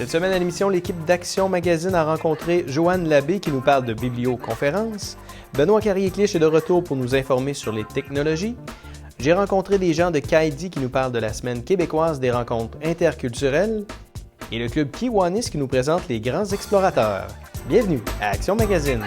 Cette semaine à l'émission, l'équipe d'Action Magazine a rencontré Joanne Labbé qui nous parle de biblioconférence. Benoît Carrier-Clich est de retour pour nous informer sur les technologies. J'ai rencontré des gens de Kaidi qui nous parlent de la semaine québécoise des rencontres interculturelles. Et le club Kiwanis qui nous présente les grands explorateurs. Bienvenue à Action Magazine.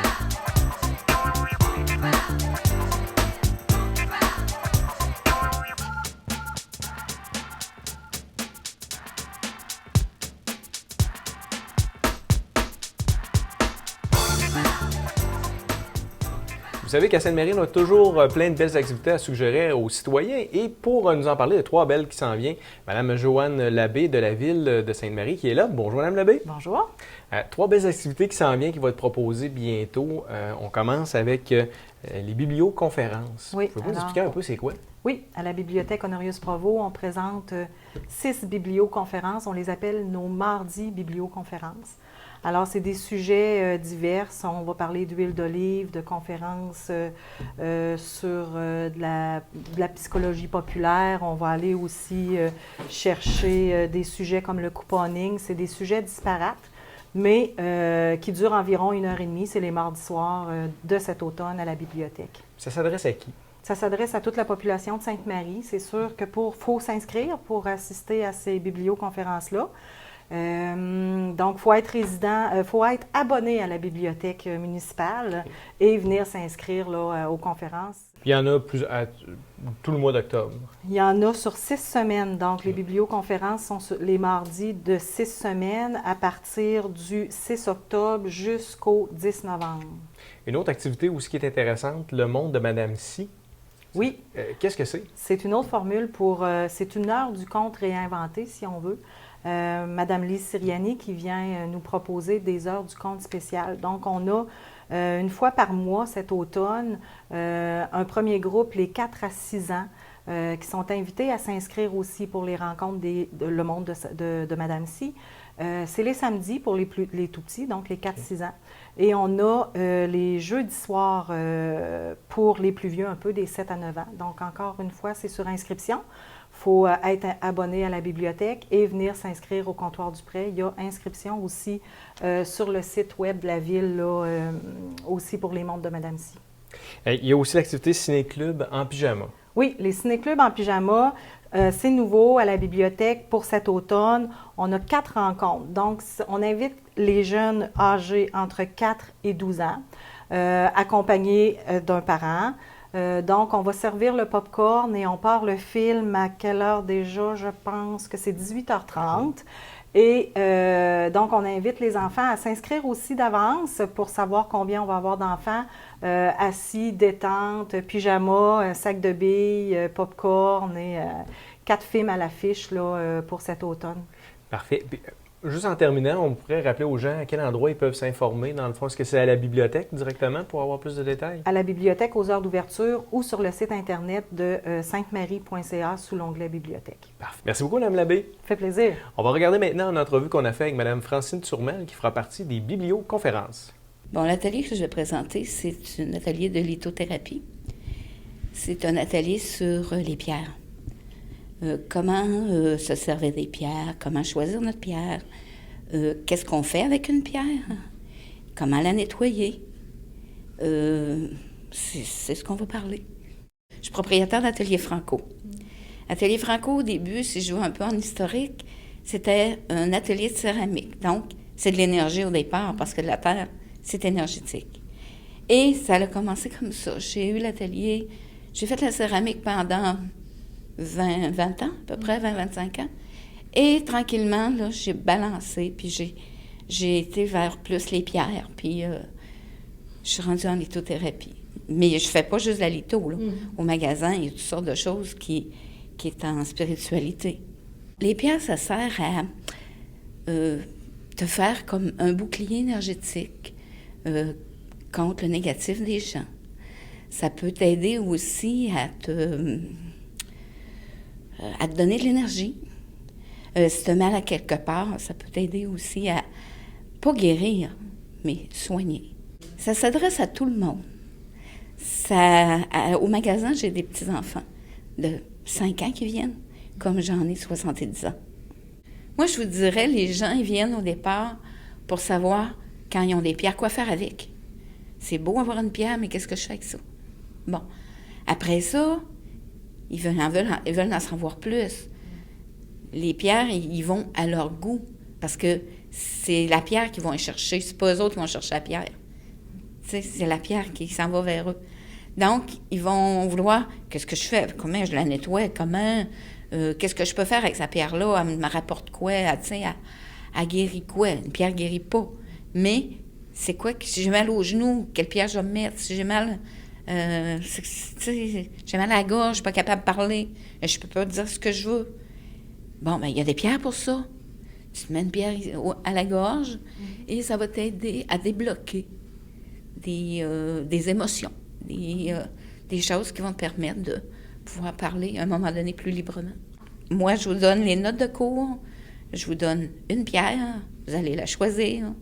Vous savez qu'à Sainte-Marie, on a toujours plein de belles activités à suggérer aux citoyens. Et pour nous en parler de trois belles qui s'en viennent, Mme Joanne Labbé de la ville de Sainte-Marie qui est là. Bonjour Mme Labbé. Bonjour. Trois belles activités qui s'en viennent, qui vont être proposées bientôt. On commence avec les biblioconférences. Oui, Pouvez-vous nous expliquer un peu c'est quoi? Oui, à la Bibliothèque Honorius-Provost, on présente 6 biblioconférences. On les appelle nos mardis biblioconférences. Alors, c'est des sujets divers. On va parler d'huile d'olive, de conférences sur de la psychologie populaire. On va aller aussi chercher des sujets comme le couponing. C'est des sujets disparates, mais qui durent environ 1h30. C'est les mardis soirs de cet automne à la bibliothèque. Ça s'adresse à qui? Ça s'adresse à toute la population de Sainte-Marie. C'est sûr que faut s'inscrire pour assister à ces biblioconférences-là. Donc, il faut être résident, faut être abonné à la bibliothèque municipale et venir s'inscrire là, aux conférences. Il y en a tout le mois d'octobre. Il y en a sur 6 semaines. Donc, les biblioconférences sont les mardis de 6 semaines à partir du 6 octobre jusqu'au 10 novembre. Une autre activité aussi qui est intéressante, le monde de Madame Si. Oui. Qu'est-ce que c'est? C'est une autre formule pour... c'est une heure du conte réinventé, si on veut. Madame Lise Siriani qui vient nous proposer des heures du conte spécial. Donc, on a une fois par mois cet automne un premier groupe, les 4 à 6 ans, qui sont invités à s'inscrire aussi pour les rencontres le monde de Madame Si. C'est les samedis pour les tout petits, donc les 4-6 ans. Et on a les jeudis soirs pour les plus vieux, un peu des 7 à 9 ans. Donc, encore une fois, c'est sur inscription. Il faut être abonné à la bibliothèque et venir s'inscrire au comptoir du prêt. Il y a inscription aussi sur le site web de la ville, là, aussi pour les montres de Madame Si. Il y a aussi l'activité Ciné-Club en pyjama. Oui, les ciné-clubs en pyjama, c'est nouveau à la bibliothèque pour cet automne. On a 4 rencontres. Donc, on invite les jeunes âgés entre 4 et 12 ans, accompagnés d'un parent. Donc, on va servir le popcorn et on part le film à quelle heure déjà? Je pense que c'est 18h30. Et donc, on invite les enfants à s'inscrire aussi d'avance pour savoir combien on va avoir d'enfants assis, détente, pyjama, sac de billes, popcorn et 4 films à l'affiche là, pour cet automne. Parfait. Puis, juste en terminant, on pourrait rappeler aux gens à quel endroit ils peuvent s'informer. Dans le fond, est-ce que c'est à la bibliothèque directement pour avoir plus de détails? À la bibliothèque aux heures d'ouverture ou sur le site Internet de saintemarie.ca sous l'onglet Bibliothèque. Parfait. Merci beaucoup, Mme Labbé. Ça fait plaisir. On va regarder maintenant une entrevue qu'on a fait avec Mme Francine Turmel qui fera partie des biblioconférences. Bon, l'atelier que je vais présenter, c'est un atelier de lithothérapie. C'est un atelier sur les pierres. Comment se servir des pierres, comment choisir notre pierre, qu'est-ce qu'on fait avec une pierre, comment la nettoyer. C'est ce qu'on va parler. Je suis propriétaire d'Atelier Franco. Atelier Franco, au début, si je joue un peu en historique, c'était un atelier de céramique. Donc, c'est de l'énergie au départ, parce que la terre, c'est énergétique. Et ça a commencé comme ça. J'ai eu l'atelier, j'ai fait la céramique pendant 20 ans, à peu près 20-25 ans. Et tranquillement, là, j'ai balancé, puis j'ai été vers plus les pierres, puis je suis rendue en lithothérapie. Mais je ne fais pas juste la litho, là. Au magasin, il y a toutes sortes de choses qui est en spiritualité. Les pierres, ça sert à te faire comme un bouclier énergétique contre le négatif des gens. Ça peut t'aider aussi à te donner de l'énergie. Si tu as mal à quelque part, ça peut t'aider aussi à, pas guérir, mais soigner. Ça s'adresse à tout le monde. Au magasin, j'ai des petits-enfants de 5 ans qui viennent, comme j'en ai 70 ans. Moi, je vous dirais, les gens, ils viennent au départ pour savoir, quand ils ont des pierres, quoi faire avec. C'est beau avoir une pierre, mais qu'est-ce que je fais avec ça? Bon. Après ça, ils veulent en savoir plus. Les pierres, ils vont à leur goût, parce que c'est la pierre qu'ils vont chercher. C'est pas eux autres qui vont chercher la pierre. Tu sais, c'est la pierre qui s'en va vers eux. Donc, ils vont vouloir, qu'est-ce que je fais? Comment je la nettoie? Comment? Qu'est-ce que je peux faire avec cette pierre-là? Elle me rapporte quoi? Elle guérit quoi? Une pierre ne guérit pas. Mais c'est quoi? Si j'ai mal aux genoux, quelle pierre je vais me mettre? Si j'ai mal... j'ai mal à la gorge, je ne suis pas capable de parler. Je ne peux pas dire ce que je veux. Bon, bien, il y a des pierres pour ça. Tu te mets une pierre à la gorge et ça va t'aider à débloquer des émotions, des choses qui vont te permettre de pouvoir parler à un moment donné plus librement. Moi, je vous donne les notes de cours, je vous donne une pierre, vous allez la choisir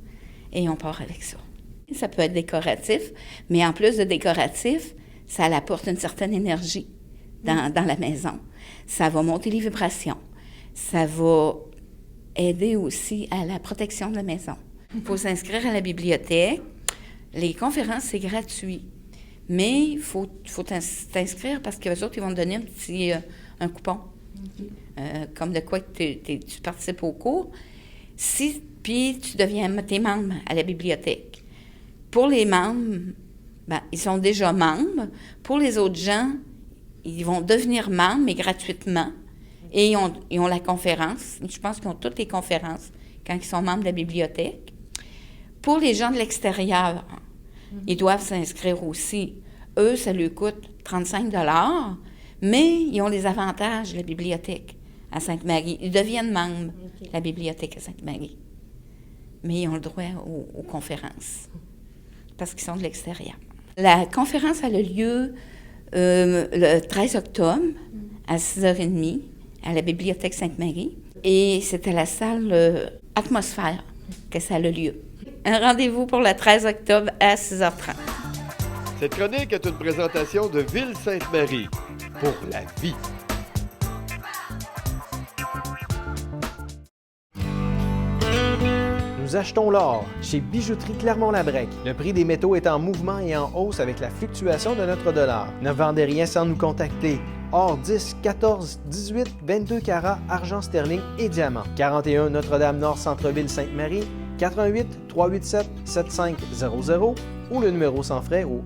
et on part avec ça. Ça peut être décoratif, mais en plus de décoratif, ça apporte une certaine énergie dans la maison. Ça va monter les vibrations. Ça va aider aussi à la protection de la maison. Il faut s'inscrire à la bibliothèque. Les conférences, c'est gratuit. Mais il faut t'inscrire parce que les autres, ils vont te donner un coupon. Comme de quoi tu participes au cours. Puis tu deviens t'es membre à la bibliothèque. Pour les membres, ils sont déjà membres. Pour les autres gens, ils vont devenir membres, mais gratuitement. Et ils ont la conférence. Je pense qu'ils ont toutes les conférences quand ils sont membres de la bibliothèque. Pour les gens de l'extérieur, ils doivent s'inscrire aussi. Eux, ça leur coûte 35 $, mais ils ont les avantages de la bibliothèque à Sainte-Marie. Ils deviennent membres de la bibliothèque à Sainte-Marie. Mais ils ont le droit aux conférences parce qu'ils sont de l'extérieur. La conférence a le lieu le 13 octobre à 6h30 à la bibliothèque Sainte-Marie. Et c'est à la salle Atmosphère que ça a le lieu. Un rendez-vous pour le 13 octobre à 6h30. Cette chronique est une présentation de Ville Sainte-Marie pour la vie. Nous achetons l'or chez Bijouterie Clermont-Labrec. Le prix des métaux est en mouvement et en hausse avec la fluctuation de notre dollar. Ne vendez rien sans nous contacter. Or 10, 14, 18, 22 carats, argent sterling et diamant. 41 Notre-Dame-Nord, Centre-Ville, Sainte-Marie, 88 387 7500 ou le numéro sans frais au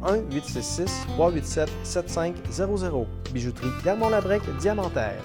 1-866-387-7500. Bijouterie Clermont-Labrec, Diamantaire.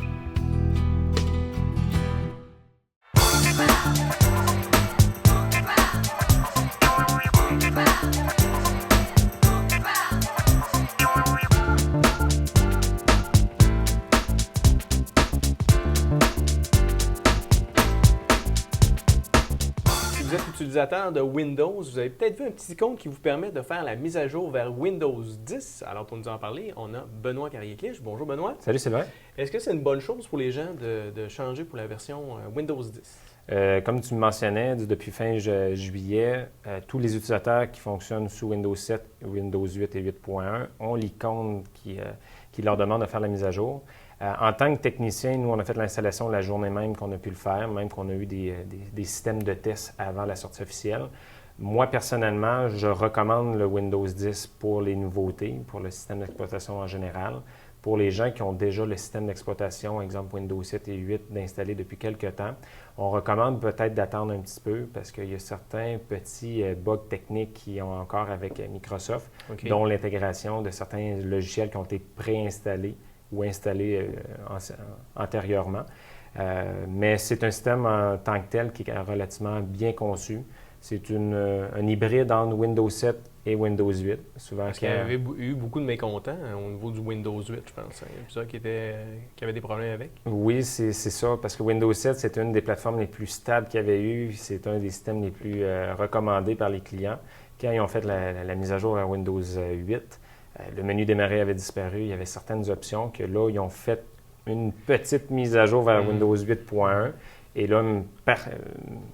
Vous êtes utilisateur de Windows, vous avez peut-être vu un petit icône qui vous permet de faire la mise à jour vers Windows 10. Alors, pour nous en parler, on a Benoît Carrier-Clich. Bonjour, Benoît. Salut, Sylvain. Est-ce que c'est une bonne chose pour les gens de changer pour la version Windows 10? Comme tu me mentionnais, depuis fin juillet, tous les utilisateurs qui fonctionnent sous Windows 7, Windows 8 et 8.1 ont l'icône qui leur demande de faire la mise à jour. En tant que technicien, nous, on a fait l'installation la journée même qu'on a pu le faire, même qu'on a eu des systèmes de tests avant la sortie officielle. Moi, personnellement, je recommande le Windows 10 pour les nouveautés, pour le système d'exploitation en général. Pour les gens qui ont déjà le système d'exploitation, exemple Windows 7 et 8, d'installer depuis quelques temps, on recommande peut-être d'attendre un petit peu parce qu'il y a certains petits bugs techniques qui ont encore avec Microsoft, dont l'intégration de certains logiciels qui ont été préinstallés ou installés antérieurement. Mais c'est un système en tant que tel qui est relativement bien conçu. C'est un hybride entre Windows 7 et Windows 8. Souvent, parce qu'il y avait eu beaucoup de mécontents au niveau du Windows 8, je pense. Il y a plusieurs qui avaient des problèmes avec. Oui, c'est ça, parce que Windows 7, c'est une des plateformes les plus stables qu'il y avait eu. C'est un des systèmes les plus recommandés par les clients. Quand ils ont fait la mise à jour à Windows 8, le menu démarrer avait disparu. Il y avait certaines options que là, ils ont fait une petite mise à jour vers Windows 8.1. Et là,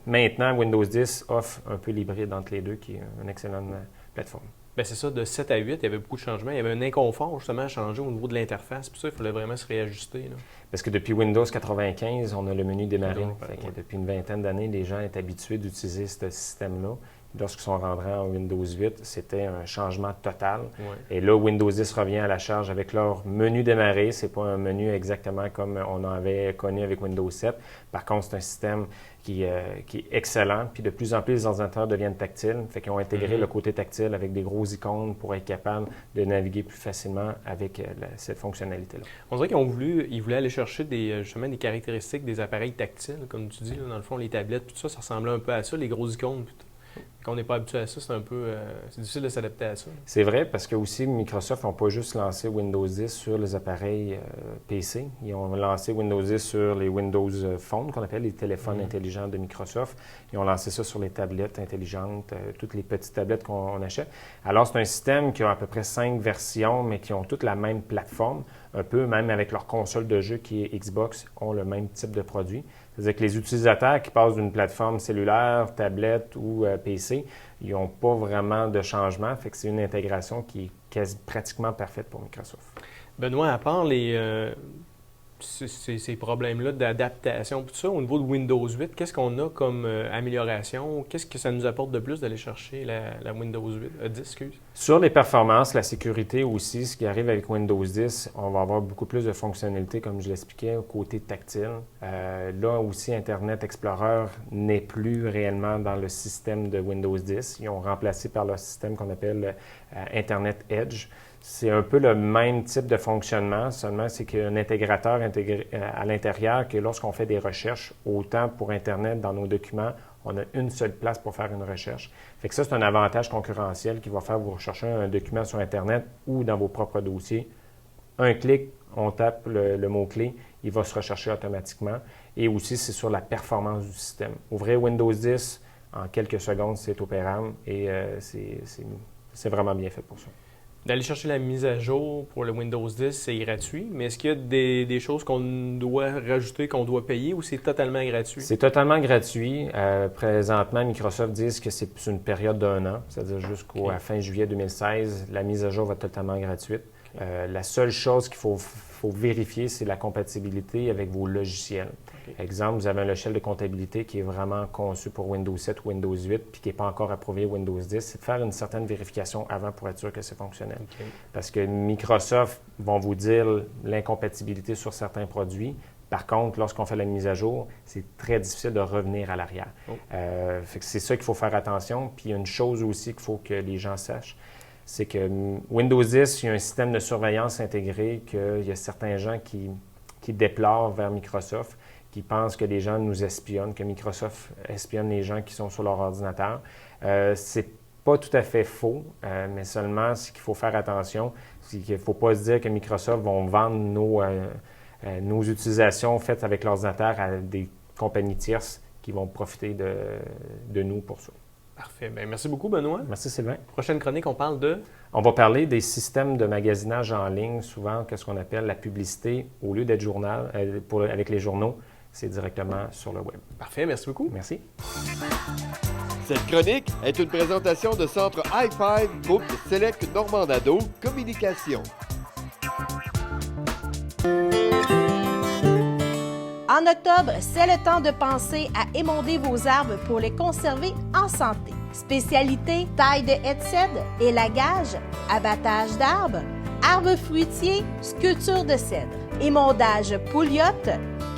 maintenant, Windows 10 offre un peu l'hybride entre les deux, qui est une excellente plateforme. Bien, c'est ça, de 7 à 8, il y avait beaucoup de changements. Il y avait un inconfort justement à changer au niveau de l'interface. Puis ça, il fallait vraiment se réajuster, là. Parce que depuis Windows 95, on a le menu démarrer. Ouais. Depuis une vingtaine d'années, les gens étaient habitués d'utiliser ce système-là. Lorsqu'ils sont rentrés en Windows 8, c'était un changement total. Ouais. Et là, Windows 10 revient à la charge avec leur menu démarrer. Ce n'est pas un menu exactement comme on en avait connu avec Windows 7. Par contre, c'est un système qui est excellent. Puis de plus en plus, les ordinateurs deviennent tactiles. Fait qu'ils ont intégré le côté tactile avec des gros icônes pour être capable de naviguer plus facilement avec cette fonctionnalité-là. On dirait ils voulaient aller chercher justement des caractéristiques des appareils tactiles, comme tu dis, là, dans le fond, les tablettes, tout ça, ça ressemblait un peu à ça, les gros icônes. Quand on n'est pas habitué à ça, c'est difficile de s'adapter à ça. C'est vrai, parce que aussi Microsoft n'a pas juste lancé Windows 10 sur les appareils PC. Ils ont lancé Windows 10 sur les Windows Phone, qu'on appelle les téléphones intelligents de Microsoft. Ils ont lancé ça sur les tablettes intelligentes, toutes les petites tablettes qu'on achète. Alors, c'est un système qui a à peu près 5 versions, mais qui ont toutes la même plateforme, un peu même avec leur console de jeu qui est Xbox, ont le même type de produit. C'est-à-dire que les utilisateurs qui passent d'une plateforme cellulaire, tablette ou PC, ils n'ont pas vraiment de changement. Fait que c'est une intégration qui est pratiquement parfaite pour Microsoft. Benoît, à part ces problèmes-là d'adaptation, tout ça, au niveau de Windows 8, qu'est-ce qu'on a comme amélioration? Qu'est-ce que ça nous apporte de plus d'aller chercher la Windows 10, excuse? Sur les performances, la sécurité aussi, ce qui arrive avec Windows 10, on va avoir beaucoup plus de fonctionnalités, comme je l'expliquais, au côté tactile. Là aussi, Internet Explorer n'est plus réellement dans le système de Windows 10. Ils ont remplacé par leur système qu'on appelle Internet Edge. C'est un peu le même type de fonctionnement, seulement c'est qu'il y a un intégrateur intégré à l'intérieur que lorsqu'on fait des recherches, autant pour Internet, dans nos documents, on a une seule place pour faire une recherche. Fait que ça, c'est un avantage concurrentiel qui va faire vous rechercher un document sur Internet ou dans vos propres dossiers. Un clic, on tape le mot-clé, il va se rechercher automatiquement. Et aussi, c'est sur la performance du système. Ouvrir Windows 10, en quelques secondes, c'est opérable et c'est vraiment bien fait pour ça. D'aller chercher la mise à jour pour le Windows 10, c'est gratuit, mais est-ce qu'il y a des choses qu'on doit rajouter, qu'on doit payer ou c'est totalement gratuit? C'est totalement gratuit. Présentement, Microsoft dit que c'est une période d'1 an, c'est-à-dire jusqu'à fin juillet 2016, la mise à jour va être totalement gratuite. La seule chose qu'il faut vérifier, c'est la compatibilité avec vos logiciels. Exemple, vous avez un logiciel de comptabilité qui est vraiment conçu pour Windows 7 ou Windows 8 puis qui n'est pas encore approuvé Windows 10. C'est de faire une certaine vérification avant pour être sûr que c'est fonctionnel. Parce que Microsoft vont vous dire l'incompatibilité sur certains produits. Par contre, lorsqu'on fait la mise à jour, c'est très difficile de revenir à l'arrière. Fait que c'est ça qu'il faut faire attention. Puis il y a une chose aussi qu'il faut que les gens sachent, c'est que Windows 10, il y a un système de surveillance intégré qu'il y a certains gens qui déplorent vers Microsoft, qui pensent que les gens nous espionnent, que Microsoft espionne les gens qui sont sur leur ordinateur. C'est pas tout à fait faux, mais seulement ce qu'il faut faire attention, c'est qu'il ne faut pas se dire que Microsoft vont vendre nos utilisations faites avec l'ordinateur à des compagnies tierces qui vont profiter de nous pour ça. Parfait. Bien, merci beaucoup, Benoît. Merci, Sylvain. Prochaine chronique, on parle de... On va parler des systèmes de magasinage en ligne, souvent qu'est-ce qu'on appelle la publicité. Au lieu d'être journal, avec les journaux, c'est directement sur le web. Parfait, merci beaucoup. Merci. Cette chronique est une présentation de Centre Hi-Fi, groupe Select Normandado, Communication. En octobre, c'est le temps de penser à émonder vos arbres pour les conserver en santé. Spécialité, taille de headset, élagage, abattage d'arbres, arbres fruitiers, sculpture de cèdre. Émondage Pouliot,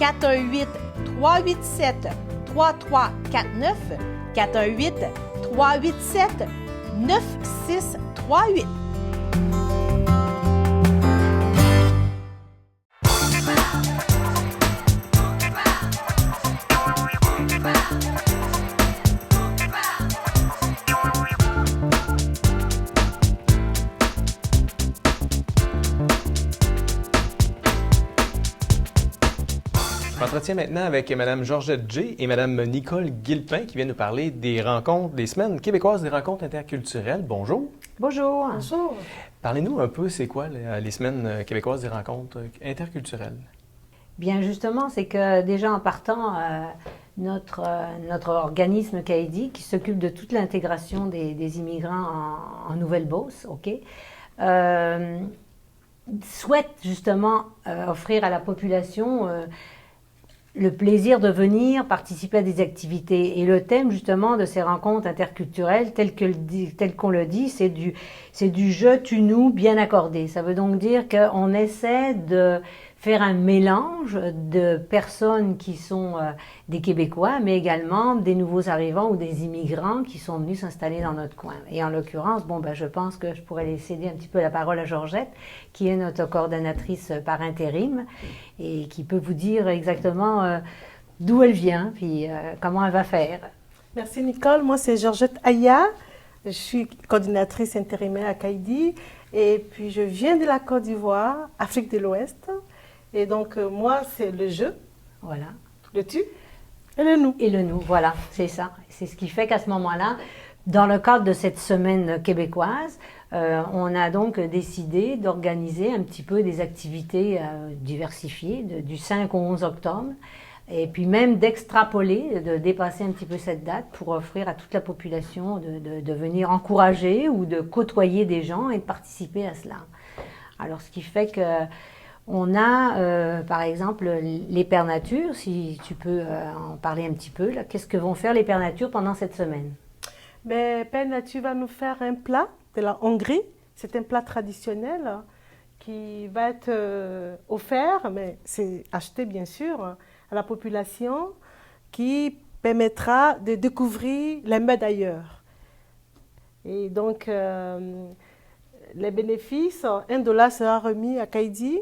418-387-3349, 418-387-9638. Je m'entretiens maintenant avec Mme Georgette J. et Mme Nicole Guilpin qui viennent nous parler des rencontres, des semaines québécoises des rencontres interculturelles. Bonjour. Bonjour. Bonjour. Parlez-nous un peu, c'est quoi les semaines québécoises des rencontres interculturelles? Bien, justement, c'est que déjà en partant, notre organisme CAIDI, qui s'occupe de toute l'intégration des immigrants en Nouvelle-Beauce, souhaite justement offrir à la population le plaisir de venir participer à des activités. Et le thème justement de ces rencontres interculturelles, tel qu'on le dit, c'est du je, tu, nous bien accordé. Ça veut donc dire qu'on essaie de faire un mélange de personnes qui sont des Québécois, mais également des nouveaux arrivants ou des immigrants qui sont venus s'installer dans notre coin. Et en l'occurrence, je pense que je pourrais céder un petit peu la parole à Georgette, qui est notre coordonnatrice par intérim et qui peut vous dire exactement d'où elle vient, puis comment elle va faire. Merci Nicole, moi c'est Georgette Aya, je suis coordinatrice intérimaire à CAIDI et puis je viens de la Côte d'Ivoire, Afrique de l'Ouest. Et donc, moi, c'est le je, voilà, le tu et le nous. Et le nous, voilà, c'est ça. C'est ce qui fait qu'à ce moment-là, dans le cadre de cette semaine québécoise, on a donc décidé d'organiser un petit peu des activités diversifiées du 5 au 11 octobre, et puis même d'extrapoler, de dépasser un petit peu cette date pour offrir à toute la population de venir encourager ou de côtoyer des gens et de participer à cela. Alors, ce qui fait que on a, par exemple, les Pères Nature, si tu peux en parler un petit peu. Qu'est-ce que vont faire les Pères Nature pendant cette semaine? Mais Père Nature va nous faire un plat de la Hongrie. C'est un plat traditionnel qui va être offert, mais c'est acheté bien sûr, à la population, qui permettra de découvrir les mets d'ailleurs. Et donc, les bénéfices, $1 sera remis à CAIDI.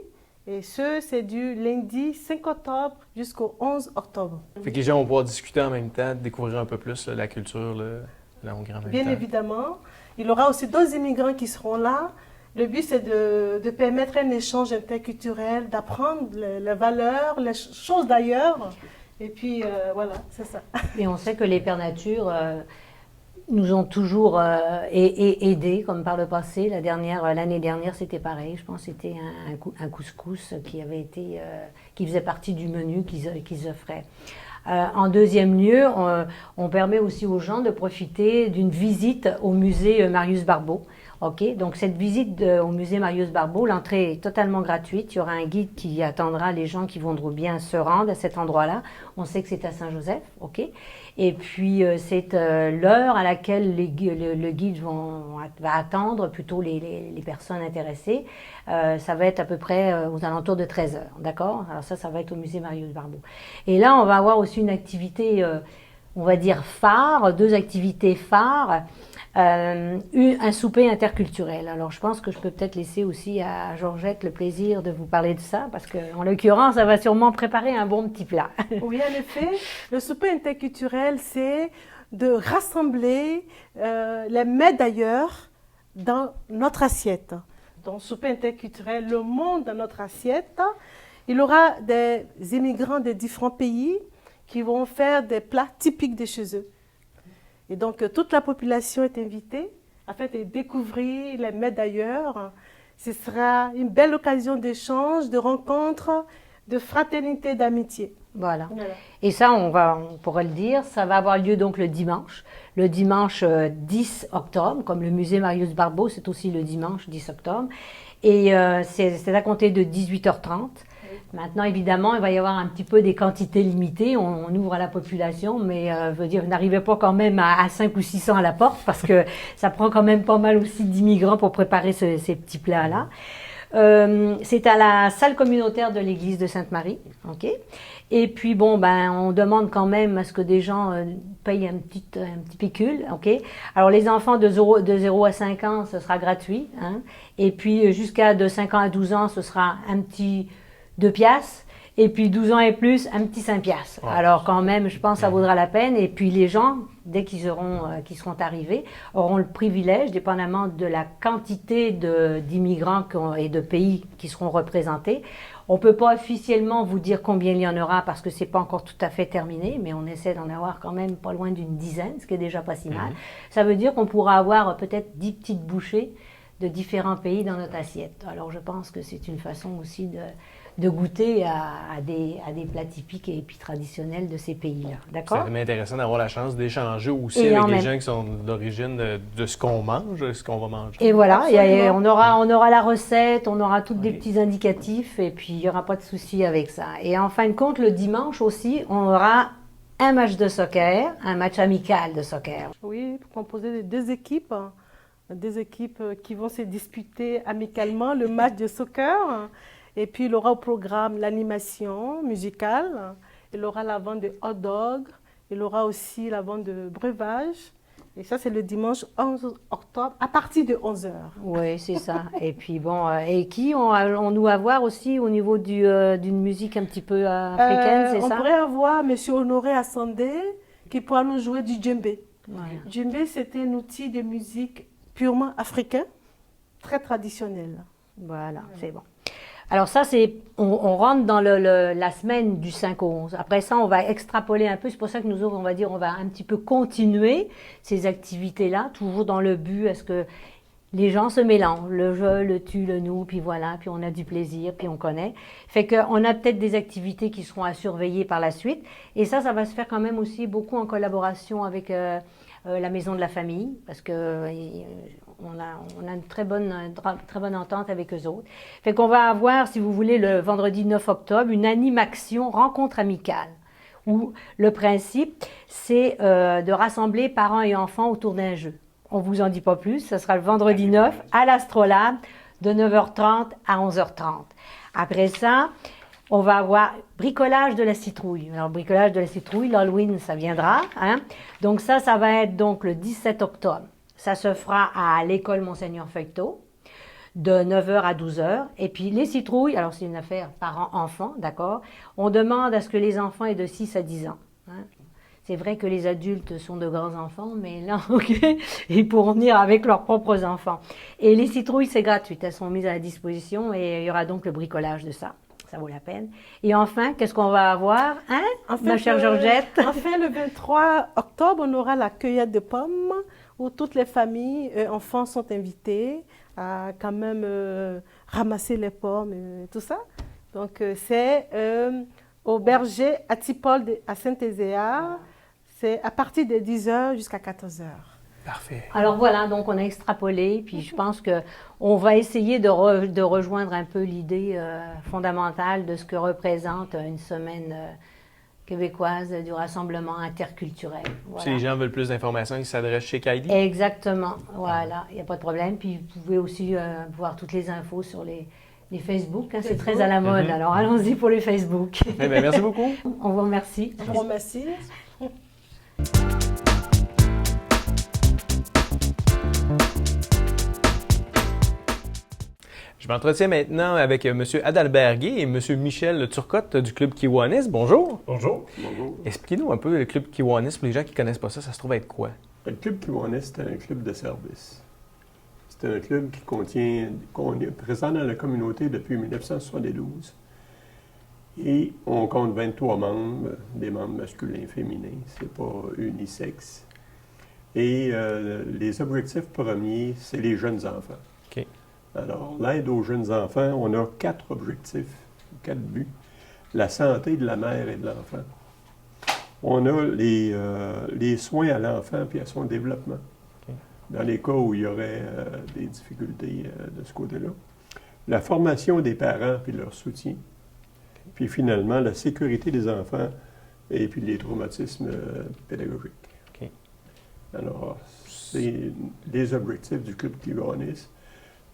Et c'est du lundi 5 octobre jusqu'au 11 octobre. Fait que les gens vont pouvoir discuter en même temps, découvrir un peu plus la culture, la Hongrie en même temps. Bien évidemment. Il y aura aussi d'autres immigrants qui seront là. Le but, c'est de permettre un échange interculturel, d'apprendre les valeurs, les choses d'ailleurs. Et puis, voilà, c'est ça. Et on sait que les Pères Nature nous ont toujours aidés, comme par le passé. L'année dernière, c'était pareil. Je pense que c'était un couscous qui faisait partie du menu qu'ils offraient. En deuxième lieu, on permet aussi aux gens de profiter d'une visite au musée Marius Barbeau. Donc cette visite au musée Marius Barbeau, l'entrée est totalement gratuite. Il y aura un guide qui attendra les gens qui voudront bien se rendre à cet endroit-là. On sait que c'est à Saint-Joseph, Et puis c'est l'heure à laquelle le guide va attendre plutôt les personnes intéressées. Ça va être à peu près aux alentours de 13h, d'accord? Alors ça va être au musée Marius Barbeau. Et là, on va avoir aussi une activité, on va dire phare, 2 activités phares. Un souper interculturel. Alors, je pense que je peux peut-être laisser aussi à Georgette le plaisir de vous parler de ça, parce qu'en l'occurrence, elle va sûrement préparer un bon petit plat. Oui, en effet, le souper interculturel, c'est de rassembler les mets d'ailleurs dans notre assiette. Dans le souper interculturel, le monde dans notre assiette, il y aura des immigrants de différents pays qui vont faire des plats typiques de chez eux. Et donc, toute la population est invitée afin de découvrir les mets d'ailleurs. Ce sera une belle occasion d'échange, de rencontre, de fraternité, d'amitié. Voilà. Et ça, on pourrait le dire, ça va avoir lieu donc le dimanche 10 octobre, comme le musée Marius Barbeau, c'est aussi le dimanche 10 octobre. Et c'est à compter de 18h30. Maintenant, évidemment, il va y avoir un petit peu des quantités limitées. On ouvre à la population, mais vous n'arrivez pas quand même à 5 ou 600 à la porte parce que ça prend quand même pas mal aussi d'immigrants pour préparer ces petits plats-là. C'est à la salle communautaire de l'église de Sainte-Marie, Et puis, on demande quand même à ce que des gens payent un petit pécule, Alors, les enfants de 0 à 5 ans, ce sera gratuit, Et puis, jusqu'à de 5 ans à 12 ans, ce sera un petit 2 piastres. Et puis 12 ans et plus, un petit 5 piastres. Ouais. Alors quand même, je pense que ça vaudra la peine. Et puis les gens, dès qu'ils seront arrivés, auront le privilège, dépendamment de la quantité d'immigrants et de pays qui seront représentés. On ne peut pas officiellement vous dire combien il y en aura parce que ce n'est pas encore tout à fait terminé, mais on essaie d'en avoir quand même pas loin d'une dizaine, ce qui est déjà pas si mal. Ça veut dire qu'on pourra avoir peut-être 10 petites bouchées de différents pays dans notre assiette. Alors je pense que c'est une façon aussi de goûter à des plats typiques et puis traditionnels de ces pays-là. D'accord? C'est vraiment intéressant d'avoir la chance d'échanger aussi Et avec des gens qui sont d'origine de ce qu'on mange, de ce qu'on va manger. Et voilà, Absolument. on aura la recette, on aura tous des petits indicatifs et puis il n'y aura pas de souci avec ça. Et en fin de compte, le dimanche aussi, on aura un match de soccer, un match amical de soccer. Oui, composé de deux équipes qui vont se disputer amicalement le match de soccer. Et puis, il aura au programme l'animation musicale, il aura la vente de hot dogs, il aura aussi la vente de breuvages. Et ça, c'est le dimanche 11 octobre, à partir de 11h. Oui, c'est ça. Et puis bon, et qui on nous va voir aussi au niveau d'une musique un petit peu africaine, c'est On ça? pourrait avoir M. Honoré Assandé qui pourra nous jouer du djembé. Voilà. Djembé, c'était un outil de musique purement africain, très traditionnel. Voilà, c'est bon. Alors ça, on rentre dans la semaine du 5 au 11. Après ça, on va extrapoler un peu. C'est pour ça que nous autres, on va dire, on va un petit peu continuer ces activités-là, toujours dans le but à ce que les gens se mélangent. Le je, le tu, le nous, puis voilà, puis on a du plaisir, puis on connaît. Fait qu'on a peut-être des activités qui seront à surveiller par la suite. Et ça va se faire quand même aussi beaucoup en collaboration avec la Maison de la Famille, parce que on a une très bonne entente avec eux autres. Fait qu'on va avoir, si vous voulez, le vendredi 9 octobre, une animation rencontre amicale, où le principe, c'est de rassembler parents et enfants autour d'un jeu. On ne vous en dit pas plus, ce sera le vendredi 9 à l'Astrolabe, de 9h30 à 11h30. Après ça, on va avoir bricolage de la citrouille. Alors, bricolage de la citrouille, l'Halloween, ça viendra. Hein? Donc ça va être donc le 17 octobre. Ça se fera à l'école Monseigneur Feuilletot, de 9h à 12h. Et puis les citrouilles, alors c'est une affaire parents-enfants, d'accord? On demande à ce que les enfants aient de 6 à 10 ans. Hein? C'est vrai que les adultes sont de grands enfants, mais là, OK, ils pourront venir avec leurs propres enfants. Et les citrouilles, c'est gratuit. Elles sont mises à la disposition et il y aura donc le bricolage de ça. Ça vaut la peine. Et enfin, qu'est-ce qu'on va avoir, hein, ma chère Georgette? Enfin, le 23 octobre, on aura la cueillette de pommes où toutes les familles, enfants sont invités à quand même ramasser les pommes et tout ça. Donc, c'est au berger à Tipol à Saint-Ézéard. C'est à partir de 10h jusqu'à 14h. Parfait. Alors voilà, donc on a extrapolé, puis je pense qu'on va essayer de rejoindre un peu l'idée fondamentale de ce que représente une semaine québécoise du rassemblement interculturel. Voilà. Si les gens veulent plus d'informations, ils s'adressent chez Kaidi. Exactement, voilà, il n'y a pas de problème. Puis vous pouvez aussi voir toutes les infos sur les Facebook, hein, c'est très à la mode, alors allons-y pour les Facebook. Eh bien, merci beaucoup. On vous remercie. Je vous remercie. Je m'entretiens maintenant avec M. Adalbert Gay et M. Michel Turcotte du Club Kiwanis. Bonjour. Bonjour. Bonjour. Expliquez-nous un peu le Club Kiwanis pour les gens qui ne connaissent pas ça. Ça se trouve être quoi? Le Club Kiwanis, c'est un club de service. C'est un club qu'on est présent dans la communauté depuis 1972. Et on compte 23 membres, des membres masculins et féminins. C'est pas unisexe. Et les objectifs premiers, c'est les jeunes enfants. OK. Alors, l'aide aux jeunes enfants, on a 4 objectifs, 4 buts. La santé de la mère et de l'enfant. On a les soins à l'enfant puis à son développement, dans les cas où il y aurait des difficultés de ce côté-là. La formation des parents puis leur soutien. Puis finalement, la sécurité des enfants et puis les traumatismes pédagogiques. OK. Alors, c'est les objectifs du Club Kiwanis.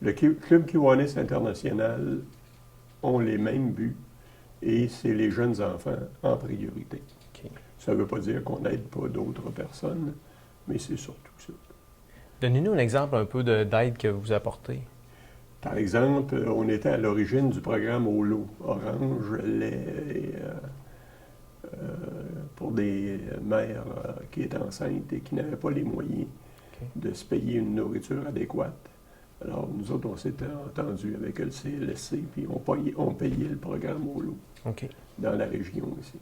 Le Club Kiwanis International ont les mêmes buts et c'est les jeunes enfants en priorité. OK. Ça ne veut pas dire qu'on n'aide pas d'autres personnes, mais c'est surtout ça. Donnez-nous un exemple un peu d'aide que vous apportez. Par exemple, on était à l'origine du programme au lot, orange, lait, pour des mères qui étaient enceintes et qui n'avaient pas les moyens de se payer une nourriture adéquate. Alors, nous autres, on s'était entendus avec le CLSC, puis on payait le programme au lot dans la région ici.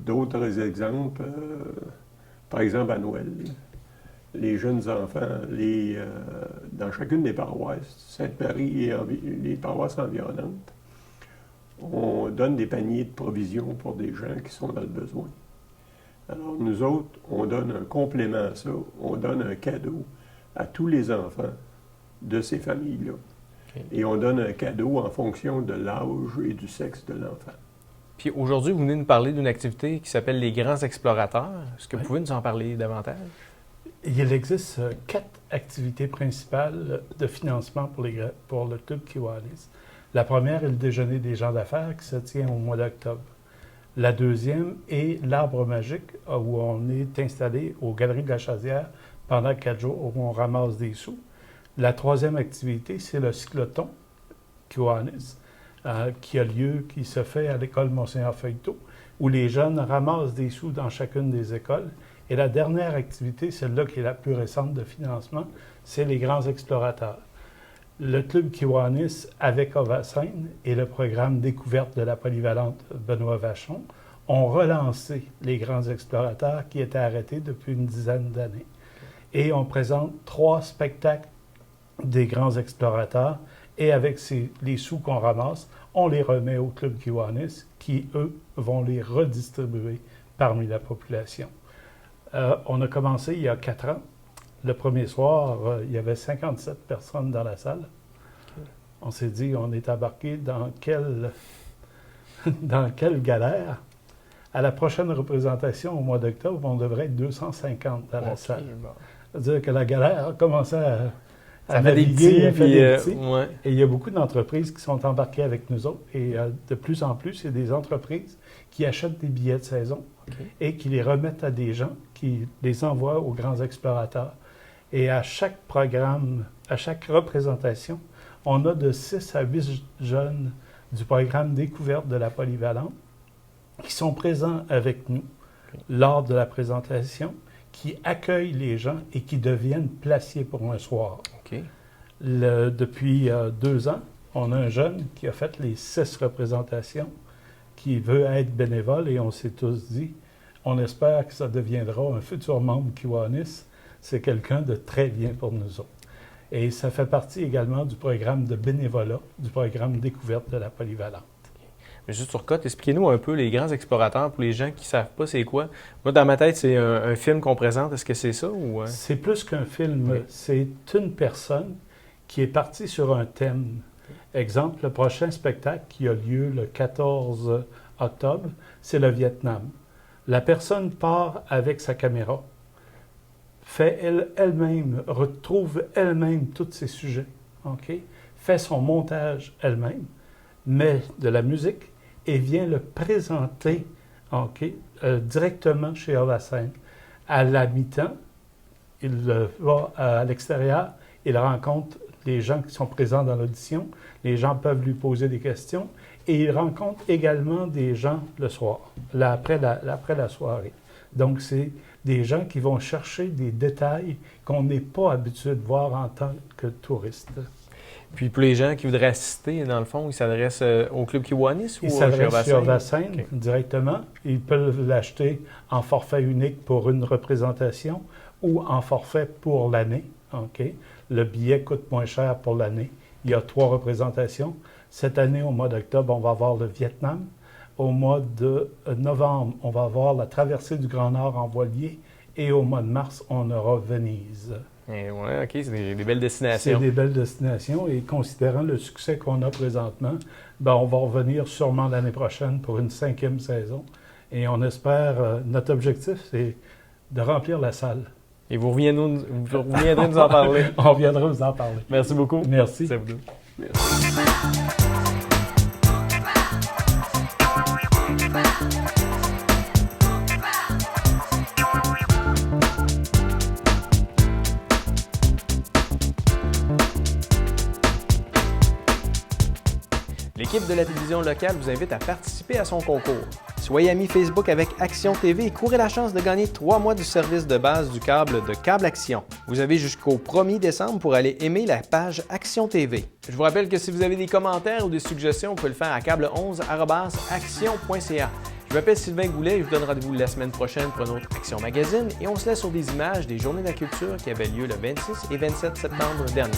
D'autres exemples, par exemple à Noël, les jeunes enfants, dans chacune des paroisses, Sainte-Marie et les paroisses environnantes, on donne des paniers de provisions pour des gens qui sont dans le besoin. Alors, nous autres, on donne un complément à ça, on donne un cadeau à tous les enfants de ces familles-là. Okay. Et on donne un cadeau en fonction de l'âge et du sexe de l'enfant. Puis aujourd'hui, vous venez nous parler d'une activité qui s'appelle les Grands Explorateurs. Est-ce que vous pouvez nous en parler davantage? Il existe 4 activités principales de financement pour le Club Kiwanis. La première est le déjeuner des gens d'affaires qui se tient au mois d'octobre. La deuxième est l'arbre magique où on est installé aux Galeries de la Chaudière pendant 4 jours où on ramasse des sous. La troisième activité, c'est le cyclothon Kiwanis qui se fait à l'école Monseigneur Feuilletot où les jeunes ramassent des sous dans chacune des écoles. Et la dernière activité, celle-là qui est la plus récente de financement, c'est les Grands Explorateurs. Le Club Kiwanis avec Ovacène et le programme Découverte de la polyvalente Benoît Vachon ont relancé les Grands Explorateurs qui étaient arrêtés depuis une dizaine d'années. Et on présente 3 spectacles des Grands Explorateurs et avec les sous qu'on ramasse, on les remet au Club Kiwanis qui, eux, vont les redistribuer parmi la population. On a commencé il y a 4 ans. Le premier soir, il y avait 57 personnes dans la salle. Okay. On s'est dit, on est embarqué dans quelle galère. À la prochaine représentation, au mois d'octobre, on devrait être 250 dans la salle. Bon. C'est-à-dire que la galère a commencé à naviguer, ouais. Et il y a beaucoup d'entreprises qui sont embarquées avec nous autres. Et de plus en plus, c'est des entreprises qui achètent des billets de saison et qui les remettent à des gens qui les envoient aux Grands Explorateurs. Et à chaque programme, à chaque représentation, on a de 6 à 8 jeunes du programme Découverte de la polyvalente qui sont présents avec nous lors de la présentation, qui accueillent les gens et qui deviennent placiers pour un soir. Okay. Depuis 2 ans, on a un jeune qui a fait les 6 représentations, qui veut être bénévole, et on s'est tous dit, on espère que ça deviendra un futur membre Kiwanis. C'est quelqu'un de très bien pour nous autres. Et ça fait partie également du programme de bénévolat, du programme Découverte de la polyvalente. Mais juste sur Cote, expliquez-nous un peu les Grands Explorateurs pour les gens qui ne savent pas c'est quoi. Moi, dans ma tête, c'est un film qu'on présente. Est-ce que c'est ça? Ou... C'est plus qu'un film. Oui. C'est une personne qui est partie sur un thème. Exemple, le prochain spectacle qui a lieu le 14 octobre, c'est le Vietnam. La personne part avec sa caméra, fait elle-même, retrouve elle-même tous ses sujets, okay? Fait son montage elle-même, met de la musique et vient le présenter directement chez Ovacène. À la mi-temps, il va à l'extérieur, il rencontre les gens qui sont présents dans l'audition, les gens peuvent lui poser des questions et il rencontre également des gens le soir, après la soirée. Donc, c'est des gens qui vont chercher des détails qu'on n'est pas habitué de voir en tant que touriste. Puis pour les gens qui voudraient assister, dans le fond, ils s'adressent au Club Kiwanis ou ils s'adressent sur Ovacène directement. Ils peuvent l'acheter en forfait unique pour une représentation ou en forfait pour l'année. Okay? Le billet coûte moins cher pour l'année. Il y a 3 représentations. Cette année, au mois d'octobre, on va avoir le Vietnam. Au mois de novembre, on va avoir la traversée du Grand Nord en voilier. Et au mois de mars, on aura Venise. Oui, OK, c'est des belles destinations. C'est des belles destinations. Et considérant le succès qu'on a présentement, on va revenir sûrement l'année prochaine pour une 5e saison. Et on espère, notre objectif, c'est de remplir la salle. Et vous reviendrez nous en parler. On reviendra vous en parler. Merci beaucoup. Merci. C'est vous. Merci. L'équipe de la télévision locale vous invite à participer à son concours. Soyez amis Facebook avec Action TV et courez la chance de gagner 3 mois du service de base du câble de Câble Action. Vous avez jusqu'au 1er décembre pour aller aimer la page Action TV. Je vous rappelle que si vous avez des commentaires ou des suggestions, vous pouvez le faire à câble11@action.ca. Je m'appelle Sylvain Goulet et je vous donne rendez-vous la semaine prochaine pour un autre Action Magazine et on se laisse sur des images des Journées de la culture qui avaient lieu le 26 et 27 septembre dernier.